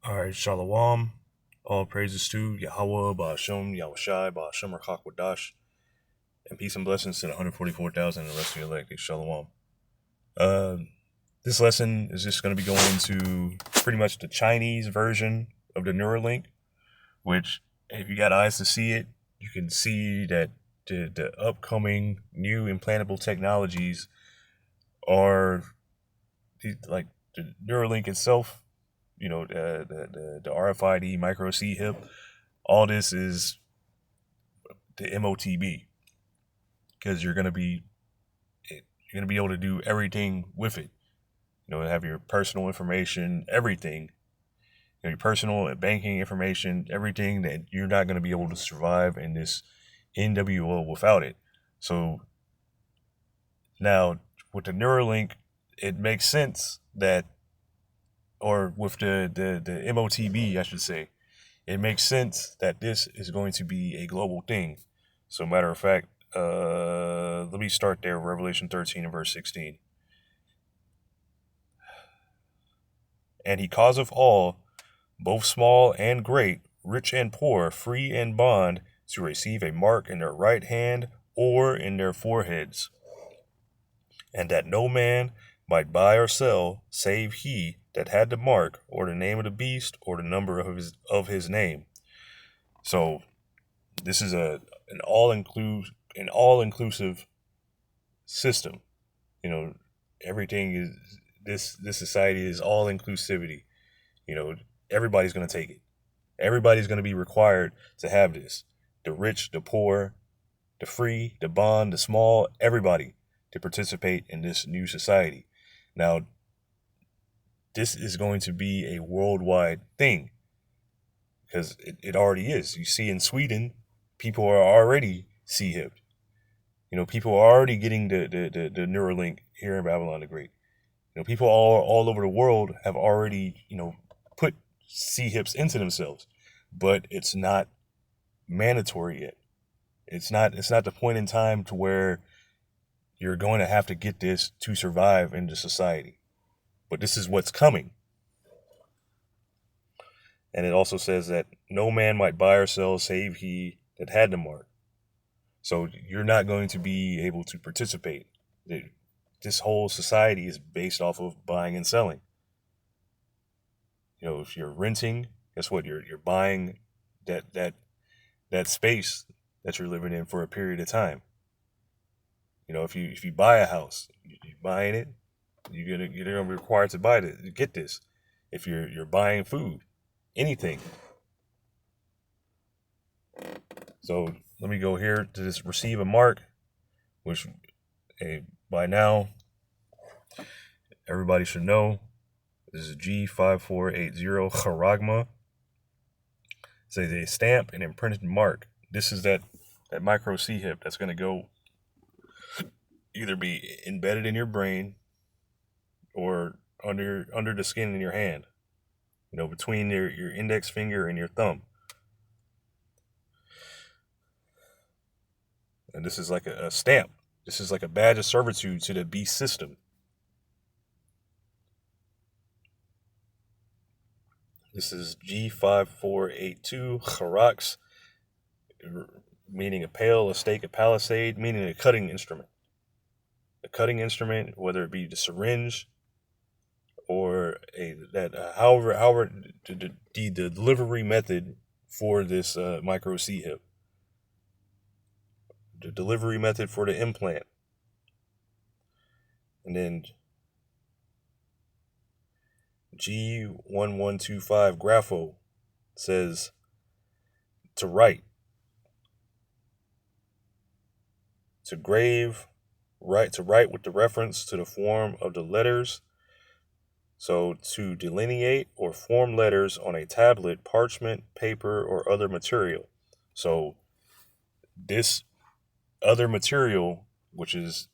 All right, Shalom. All praises to Yahweh, Ba'ashem, Yahushai, Ba'ashem, Rachak and peace and blessings to the 144,000 and the rest of your elect. Shalom. Uh, this lesson is just going to be going into pretty much the Chinese version of the Neuralink, which, if you got eyes to see it, you can see that the upcoming new implantable technologies are like the Neuralink itself. The RFID micro C hip. All this is the MOTB because you're gonna be able to do everything with it. Have your personal information, everything. Your personal and banking information, everything that you're not gonna be able to survive in this NWO without it. So now with the Neuralink, it makes sense that, or with the MOTB, I should say, it makes sense that this is going to be a global thing. So, matter of fact, let me start there. Revelation 13 and verse 16. And he causeth all, both small and great, rich and poor, free and bond, to receive a mark in their right hand or in their foreheads, and that no man might buy or sell, save he that had the mark, or the name of the beast, or the number of his name. So this is an all inclusive system. Everything is this society is all inclusivity. Everybody's going to take it. Everybody's going to be required to have this. The rich, the poor, the free, the bond, the small, everybody to participate in this new society. Now, this is going to be a worldwide thing because it already is. You see in Sweden, people are already C-hipped. People are already getting the Neuralink here in Babylon the Great. People all over the world have already, put C-hips into themselves, but it's not mandatory yet. It's not the point in time to where you're going to have to get this to survive in the society. But this is what's coming. And it also says that no man might buy or sell save he that had the mark. So you're not going to be able to participate. This whole society is based off of buying and selling. If you're renting, guess what? You're buying that space that you're living in for a period of time. If you buy a house, you're buying it. You're gonna be required to get this. If you're buying food, anything. So let me go here to this receive a mark, which by now everybody should know. This is G5480 Charagma. It's a stamp and imprinted mark. This is that micro C hip that's going to go either be embedded in your brain or under the skin in your hand, between your index finger and your thumb. And this is like a stamp. This is like a badge of servitude to the beast system. This is G5482 Charax, meaning a pail, a stake, a palisade, meaning a cutting instrument. A cutting instrument, whether it be the syringe or however the delivery method for this micro C hip, the delivery method for the implant, and then G1125 Grapho says to write, to write with the reference to the form of the letters. So to delineate or form letters on a tablet, parchment, paper, or other material. So this other material, which is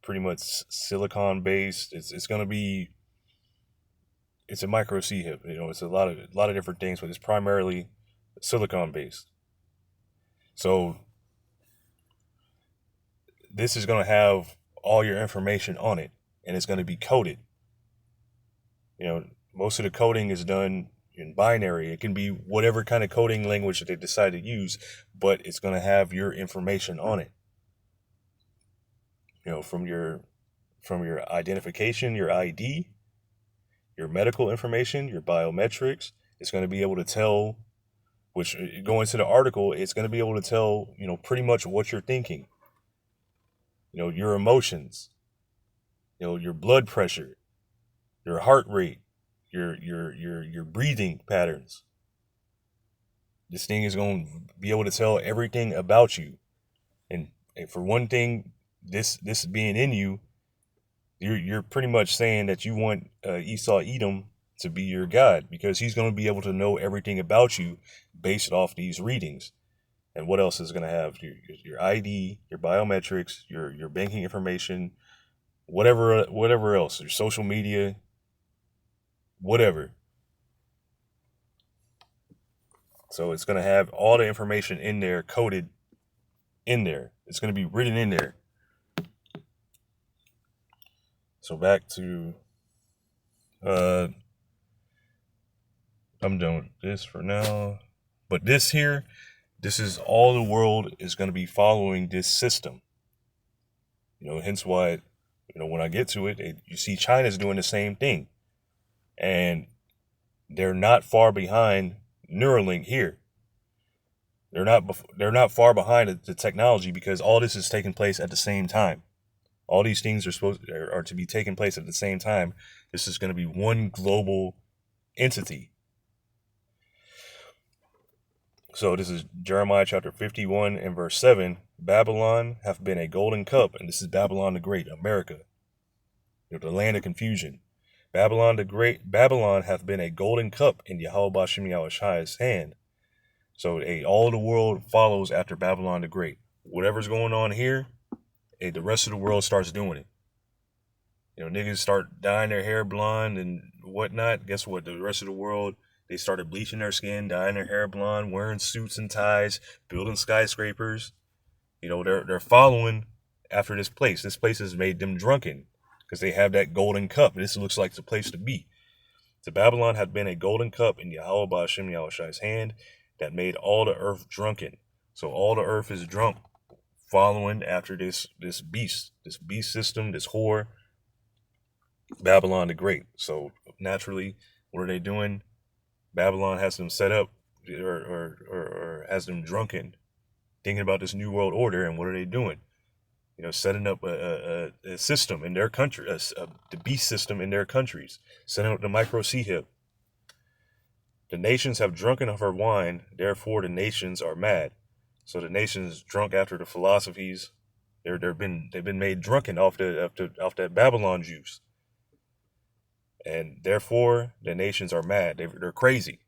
pretty much silicon based, it's going to be, it's a micro C hip. It's a lot of different things, but it's primarily silicon based. So this is going to have all your information on it, and it's going to be coded. Most of the coding is done, in binary. It can be whatever kind of coding language that they decide to use, but it's going to have your information on it. From your identification, your ID, your medical information, your biometrics. It's going to be able to tell, which going to the article, it's going to be able to tell, pretty much what you're thinking. Your emotions, your blood pressure, your heart rate, your breathing patterns. This thing is going to be able to tell everything about you. And for one thing, this being in you, you're pretty much saying that you want Esau Edom to be your God, because he's going to be able to know everything about you based off these readings. And what else is going to have? Your ID, your biometrics, your banking information, whatever else, your social media, whatever. So it's going to have all the information in there, coded in there. It's going to be written in there. So back to, I'm done with this for now. But this is all the world is going to be following this system. Hence why, when I get to it, you see China's doing the same thing. And they're not far behind Neuralink here. They're not far behind the technology, because all this is taking place at the same time. All these things are to be taking place at the same time. This is going to be one global entity. So this is Jeremiah chapter 51 and verse 7. Babylon hath been a golden cup, and this is Babylon the Great, America, the land of confusion. Babylon the Great, Babylon hath been a golden cup in Yahweh Bashem Yahushai's hand. So all the world follows after Babylon the Great. Whatever's going on here, the rest of the world starts doing it. Niggas start dyeing their hair blonde and whatnot. Guess what? The rest of the world, they started bleaching their skin, dyeing their hair blonde, wearing suits and ties, building skyscrapers. They're following after this place. This place has made them drunken because they have that golden cup. This looks like the place to be. So Babylon had been a golden cup in Yahweh Bashem Yahushai's hand that made all the earth drunken. So all the earth is drunk, following after this beast system, this whore, Babylon the Great. So naturally, what are they doing? Babylon has them set up, or has them drunken, thinking about this new world order. And what are they doing? Setting up a system in their country, the beast system in their countries, setting up the micro C-hip. The nations have drunken of her wine, therefore the nations are mad. So the nations drunk after the philosophies, they've been made drunken off that Babylon juice, and therefore the nations are mad. They're crazy.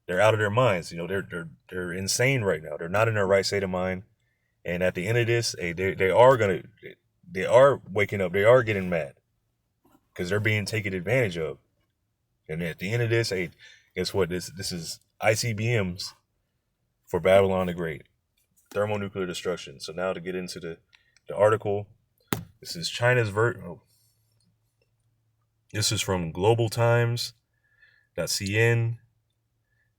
They're out of their minds. They're insane right now. They're not in their right state of mind. And at the end of this, they are waking up. They are getting mad because they're being taken advantage of. And at the end of this, guess what? This is ICBMs for Babylon the Great, thermonuclear destruction. So now to get into the article, this is China's This is from globaltimes.cn.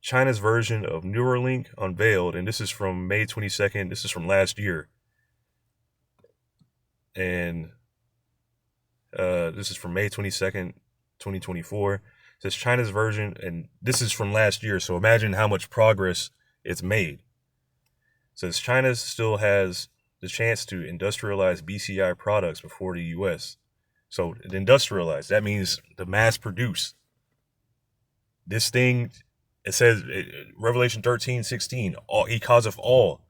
China's version of Neuralink unveiled, and this is from May 22nd. This is from last year. And this is from May 22nd, 2024. It says China's version, and this is from last year, so imagine how much progress it's made. It says China still has the chance to industrialize BCI products before the U.S. So industrialize, that means to mass produce. This thing, it says, Revelation 13:16, he causeth all.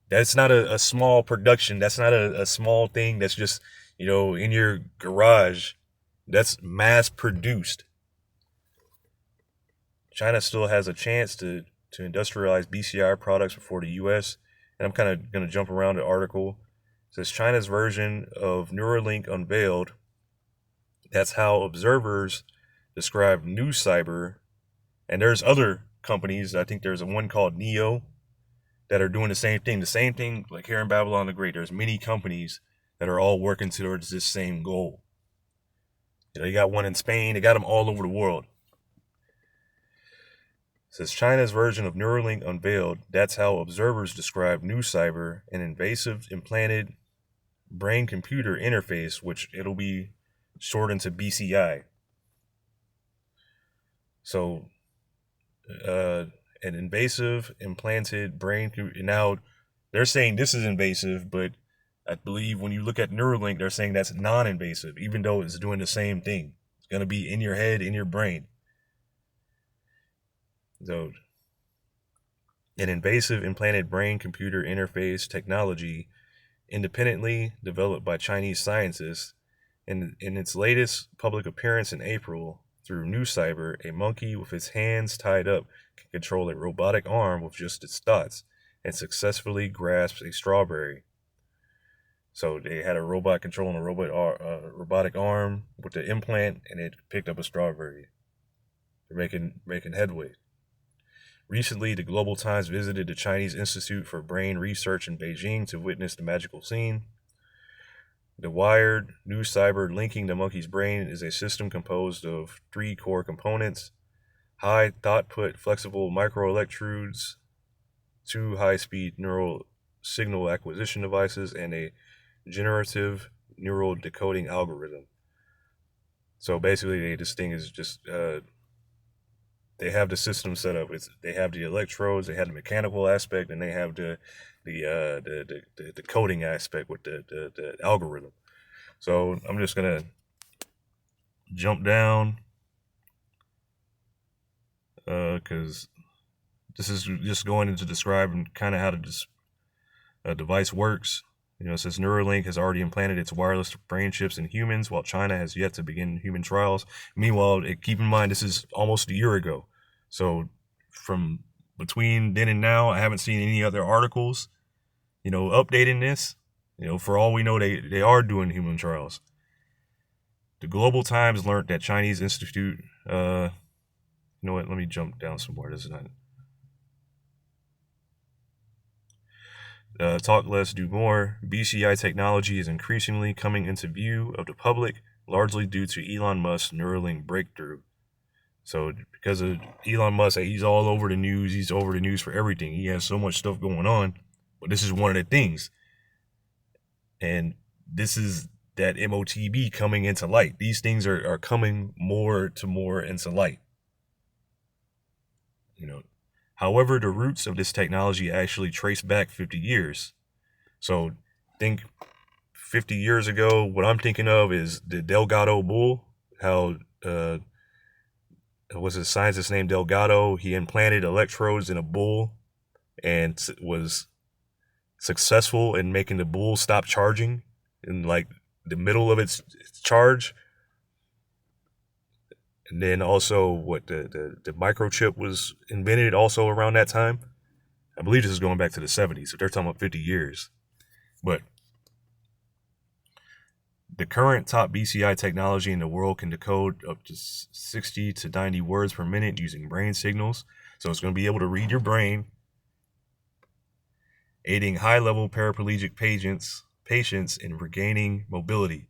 That's not a small production. That's not a small thing that's just, in your garage. That's mass produced. China still has a chance to industrialize BCI products before the U.S. And I'm kind of going to jump around the article. It says China's version of Neuralink unveiled. That's how observers describe new cyber. And there's other companies. I think there's one called Neo that are doing the same thing. The same thing like here in Babylon the Great. There's many companies that are all working towards this same goal. You got one in Spain. They got them all over the world. says China's version of Neuralink unveiled. That's how observers describe new cyber, an invasive implanted brain-computer interface, which it'll be shortened to BCI. So, an invasive implanted brain. Now, they're saying this is invasive, but I believe when you look at Neuralink, they're saying that's non-invasive, even though it's doing the same thing. It's going to be in your head, in your brain. So, an invasive implanted brain-computer interface technology independently developed by Chinese scientists. In its latest public appearance in April, through New Cyber, a monkey with its hands tied up can control a robotic arm with just its thoughts and successfully grasps a strawberry. So they had a robot controlling a robotic arm with the implant, and it picked up a strawberry. They're making headway. Recently, the Global Times visited the Chinese Institute for Brain Research in Beijing to witness the magical scene. The wired new cyber linking the monkey's brain is a system composed of 3 core components: high throughput flexible microelectrodes, 2 high-speed neural signal acquisition devices, and a generative neural decoding algorithm. So basically, this thing is just they have the system set up. They have the electrodes, they have the mechanical aspect, and they have the coding aspect with the algorithm. So I'm just gonna jump down because this is just going into describing kind of how this device works. It says Neuralink has already implanted its wireless brain chips in humans, while China has yet to begin human trials. Meanwhile, keep in mind, this is almost a year ago. So from between then and now, I haven't seen any other articles, updating this. For all we know, they are doing human trials. The Global Times learned that Chinese Institute, you know what, let me jump down some more. This is not... talk less, do more. BCI technology is increasingly coming into view of the public, largely due to Elon Musk's Neuralink breakthrough. So because of Elon Musk, he's all over the news. He's over the news for everything. He has so much stuff going on, but this is one of the things. And this is that MOTB coming into light. These things are coming more into light. However, the roots of this technology actually trace back 50 years. So think 50 years ago, what I'm thinking of is the Delgado bull. How was his scientist named Delgado? He implanted electrodes in a bull and was successful in making the bull stop charging in like the middle of its charge. And then also what the microchip was invented also around that time. I believe this is going back to the 70s, so they're talking about 50 years. But the current top BCI technology in the world can decode up to 60 to 90 words per minute using brain signals. So it's going to be able to read your brain, aiding high-level paraplegic patients in regaining mobility.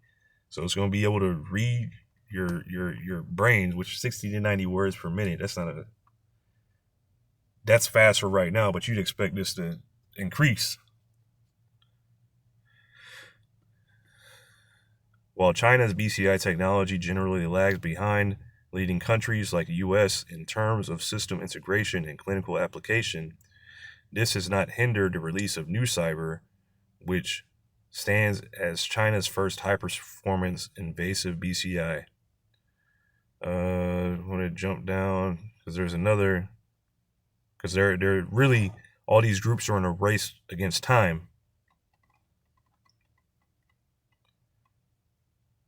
So it's going to be able to read your brain, which is 60 to 90 words per minute. That's fast for right now, but you'd expect this to increase. While China's BCI technology generally lags behind leading countries like the US in terms of system integration and clinical application, this has not hindered the release of New Cyber, which stands as China's first high-performance invasive BCI. I want to jump down because there's another, because they're really, all these groups are in a race against time.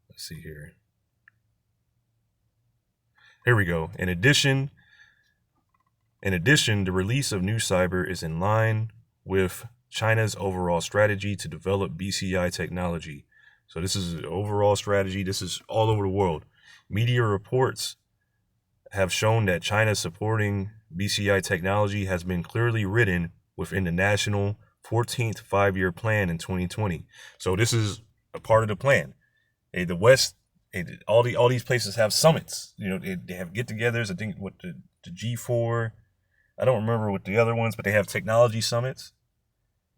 Let's see here. Here we go. In addition, the release of New Cyber is in line with China's overall strategy to develop BCI technology. So this is an overall strategy. This is all over the world. Media reports have shown that China supporting BCI technology has been clearly written within the national 14th five-year plan in 2020. So this is a part of the plan. The West, all these places have summits. They have get-togethers. I think what the G4, I don't remember what the other ones, but they have technology summits.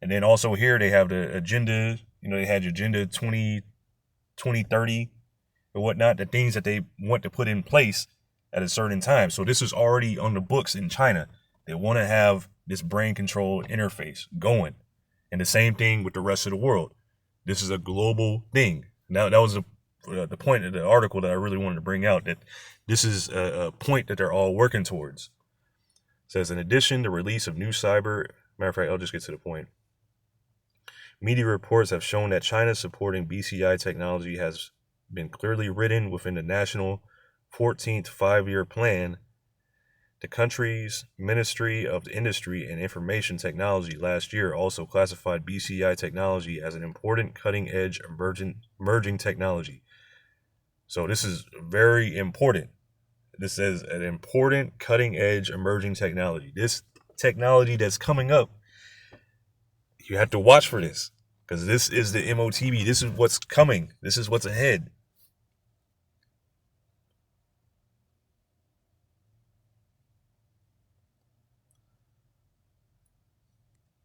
And then also here they have the agenda, they had Agenda 2030 or whatnot, the things that they want to put in place at a certain time. So this is already on the books in China. They want to have this brain control interface going. And the same thing with the rest of the world. This is a global thing. Now, that was the point of the article that I really wanted to bring out, that this is a point that they're all working towards. It says, in addition, the release of new cyber, matter of fact, I'll just get to the point. Media reports have shown that China supporting BCI technology has been clearly written within the national 14th five-year plan. The country's Ministry of Industry and Information Technology last year also classified BCI technology as an important cutting-edge emerging technology. So this is very important. This is an important cutting-edge emerging technology. This technology that's coming up, you have to watch for this, because this is the MOTB. This is what's coming. This is what's ahead.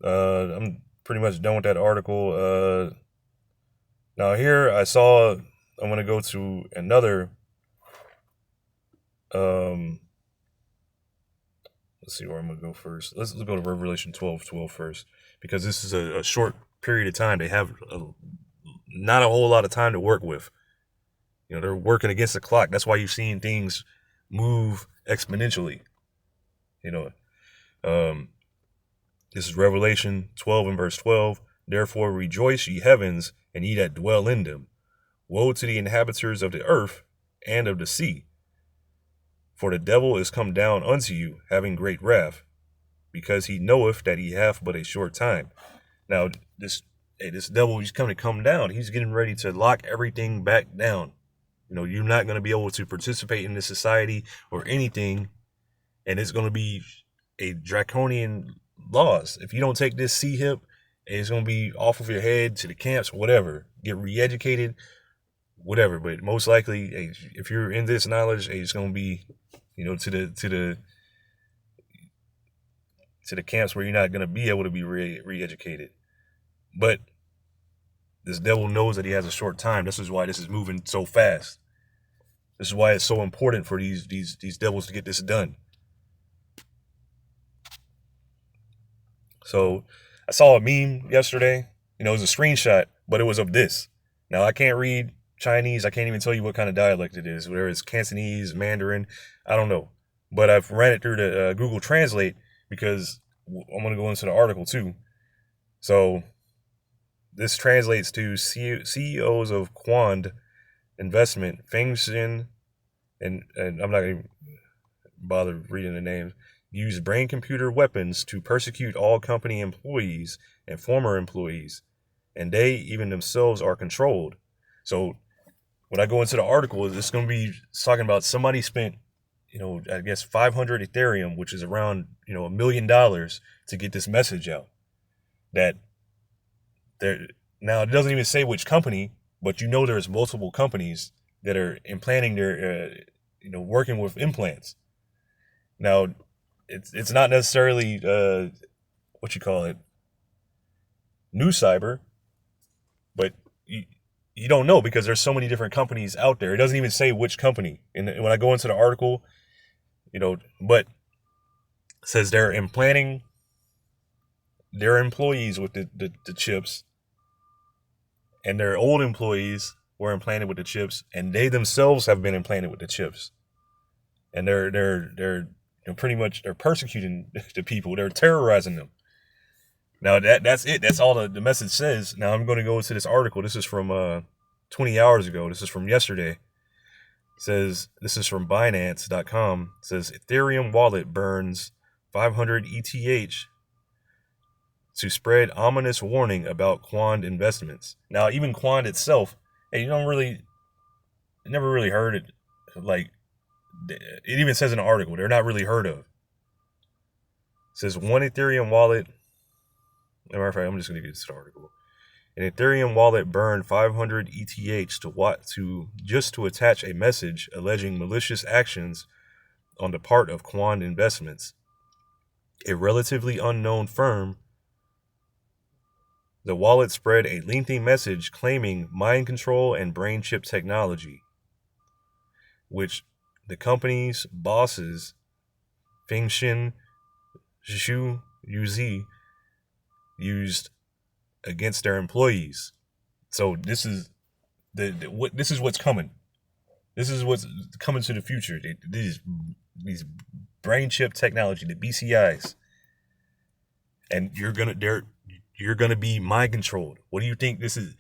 I'm pretty much done with that article. Now here I'm going to go to another, let's see where I'm going to go first. Let's go to Revelation 12:12 first, because this is a short period of time. They have not a whole lot of time to work with. They're working against the clock. That's why you're seeing things move exponentially. This is Revelation 12 and verse 12. Therefore rejoice, ye heavens, and ye that dwell in them. Woe to the inhabitants of the earth and of the sea. For the devil is come down unto you, having great wrath, because he knoweth that he hath but a short time. Now, this devil, he's coming to come down. He's getting ready to lock everything back down. You're not going to be able to participate in this society or anything, and it's going to be a draconian laws. If you don't take this C-hip, it's going to be off of your head to the camps, whatever. Get re-educated, whatever. But most likely, if you're in this knowledge, it's going to be, to the camps where you're not going to be able to be re-educated. But this devil knows that he has a short time. This is why this is moving so fast. This is why it's so important for these devils to get this done. So I saw a meme yesterday. It was a screenshot, but it was of this. Now, I can't read Chinese. I can't even tell you what kind of dialect it is, whether it's Cantonese, Mandarin, I don't know. But I've ran it through the Google Translate, because I'm going to go into the article too. So this translates to CEOs of Quand Investment, Feng Xin, and I'm not going to bother reading the names, use brain-computer weapons to persecute all company employees and former employees, and they even themselves are controlled. So when I go into the article, it's going to be talking about somebody spent, I guess 500 Ethereum, which is around, $1 million, to get this message out. That now it doesn't even say which company, but there's multiple companies that are implanting their, working with implants. Now, it's not necessarily new cyber, but you don't know, because there's so many different companies out there. It doesn't even say which company. And when I go into the article, but it says they're implanting their employees with the chips, and their old employees were implanted with the chips, and they themselves have been implanted with the chips, and they're pretty much, they're persecuting the people. They're terrorizing them. Now that's it. That's all the message says. Now I'm going to go into this article. This is from 20 hours ago. This is from yesterday. It says, this is from Binance.com. It says, Ethereum wallet burns 500 ETH to spread ominous warning about Quand investments. Now, even Quand itself, you never really heard it. Like, it even says in the article, they're not really heard of. It says one Ethereum wallet. As a matter of fact, I'm just going to get this article. An Ethereum wallet burned 500 ETH to attach a message alleging malicious actions on the part of Quand Investments. a relatively unknown firm, the wallet spread a lengthy message claiming mind control and brain chip technology, which the company's bosses, Fengshin Zhu Yuzi, used against their employees. So this is this is what's coming. This is what's coming to the future. These brain chip technology, the BCIs, and you're gonna be mind controlled. What do you think this is?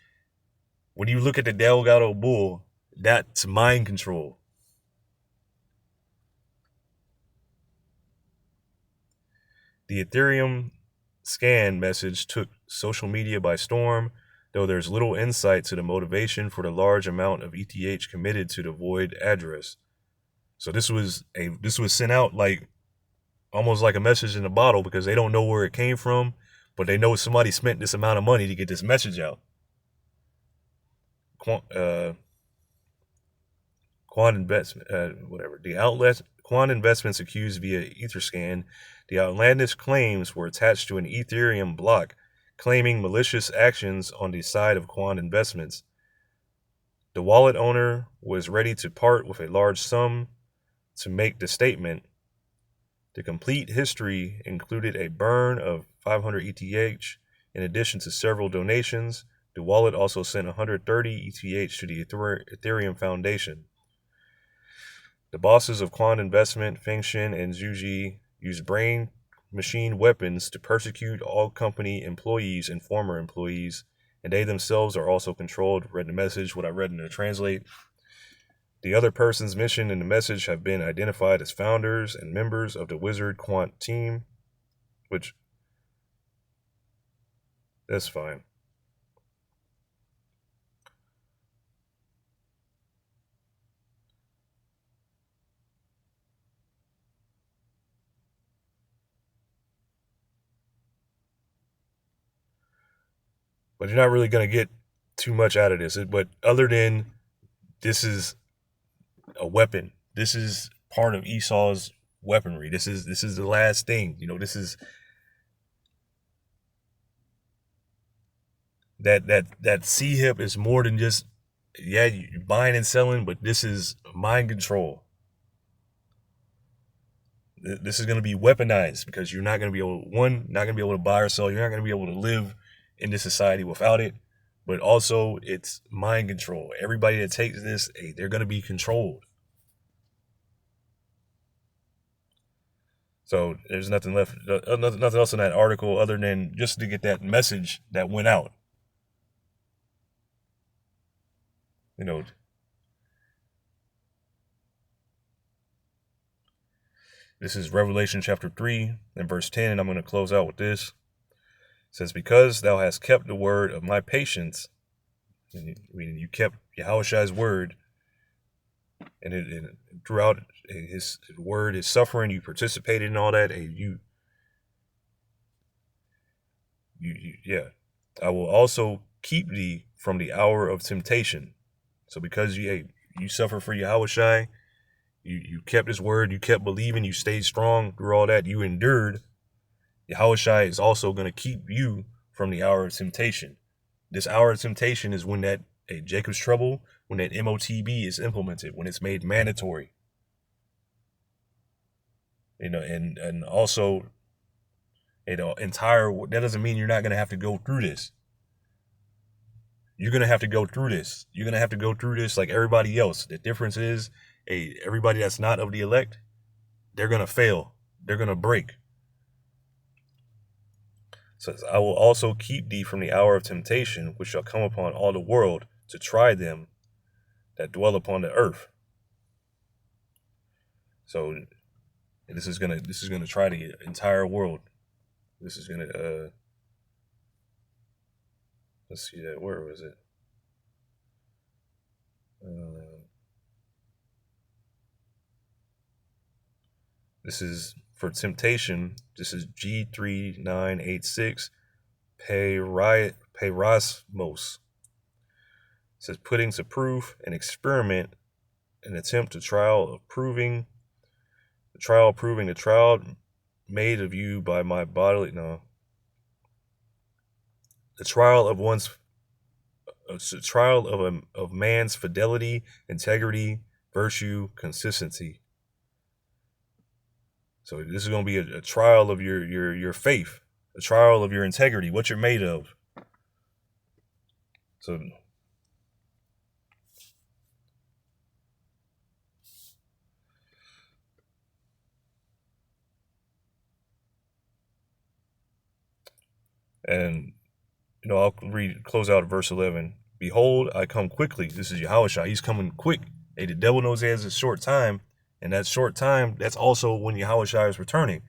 When you look at the Delgado Bull, that's mind control. The Ethereum scan message took social media by storm, though there's little insight to the motivation for the large amount of ETH committed to the void address. So this was sent out like almost like a message in a bottle because they don't know where it came from, but they know somebody spent this amount of money to get this message out. Quant investment, the outlet Quant Investments accused via Etherscan, the outlandish claims were attached to an Ethereum block, claiming malicious actions on the side of Quant Investments. The wallet owner was ready to part with a large sum to make the statement. The complete history included a burn of 500 ETH, in addition to several donations. The wallet also sent 130 ETH to the Ethereum Foundation. The bosses of Quant Investment, Fengshin and Zhuji, used brain-machine weapons to persecute all company employees and former employees, and they themselves are also controlled. Read the message, what I read in the translate. The other persons mentioned in the message have been identified as founders and members of the Wizard Quant team, which, that's fine. But you're not really going to get too much out of this. But other than this is a weapon, this is part of Esau's weaponry. This is the last thing. This is that C hip is more than just you buying and selling, but this is mind control. This is going to be weaponized because you're not going to be able to buy or sell. You're not going to be able to live in this society without it. But also, it's mind control. Everybody that takes this, they're going to be controlled. So there's nothing left, nothing else in that article other than just to get that message that went out. This is Revelation chapter 3 and verse 10, and I'm going to close out with this. It says, because thou hast kept the word of my patience, meaning you kept Yahushua's word, and throughout his word, his suffering, you participated in all that, and I will also keep thee from the hour of temptation. So because you suffer for Yahushua, you kept his word, you kept believing, you stayed strong through all that, you endured. Yahushua is also going to keep you from the hour of temptation. This hour of temptation is when that Jacob's trouble, when that MOTB is implemented, when it's made mandatory. And also, that doesn't mean you're not going to have to go through this. You're going to have to go through this. You're going to have to go through this like everybody else. The difference is, everybody that's not of the elect, they're going to fail. They're going to break. So I will also keep thee from the hour of temptation, which shall come upon all the world to try them that dwell upon the earth. So this is gonna try the entire world. This is gonna let's see that. Where was it? This is for temptation. This is G3986 Peirasmos. It says putting to proof an experiment, an attempt to proving the trial made of you by my bodily, no. The trial of one's, it's a trial of man's fidelity, integrity, virtue, consistency. So this is going to be a trial of your faith, a trial of your integrity, what you're made of. So and I'll close out at verse 11. Behold, I come quickly. This is Yahushua. He's coming quick. Hey, the devil knows he has a short time, and that short time, that's also when Yahushua is returning.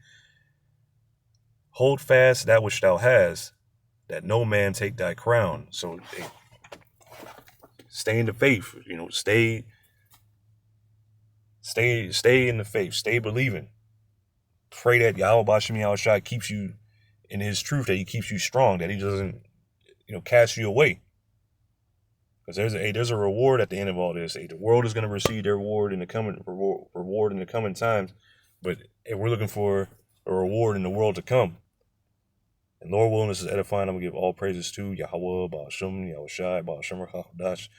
Hold fast that which thou hast, that no man take thy crown. So hey, stay in the faith. Stay in the faith. Stay believing. Pray that Yahweh Bashem Yahushua keeps you in his truth, that he keeps you strong, that he doesn't, cast you away. Because there's a reward at the end of all this. The world is going to receive their reward in the coming times, but we're looking for a reward in the world to come. And Lord willing, this is edifying. I'm gonna give all praises to Yahweh, Ba'ashem, Yahushai, Ba'ashem, Hachdash,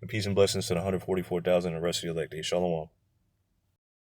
and peace and blessings to the 144,000 and the rest of the elect. Shalom.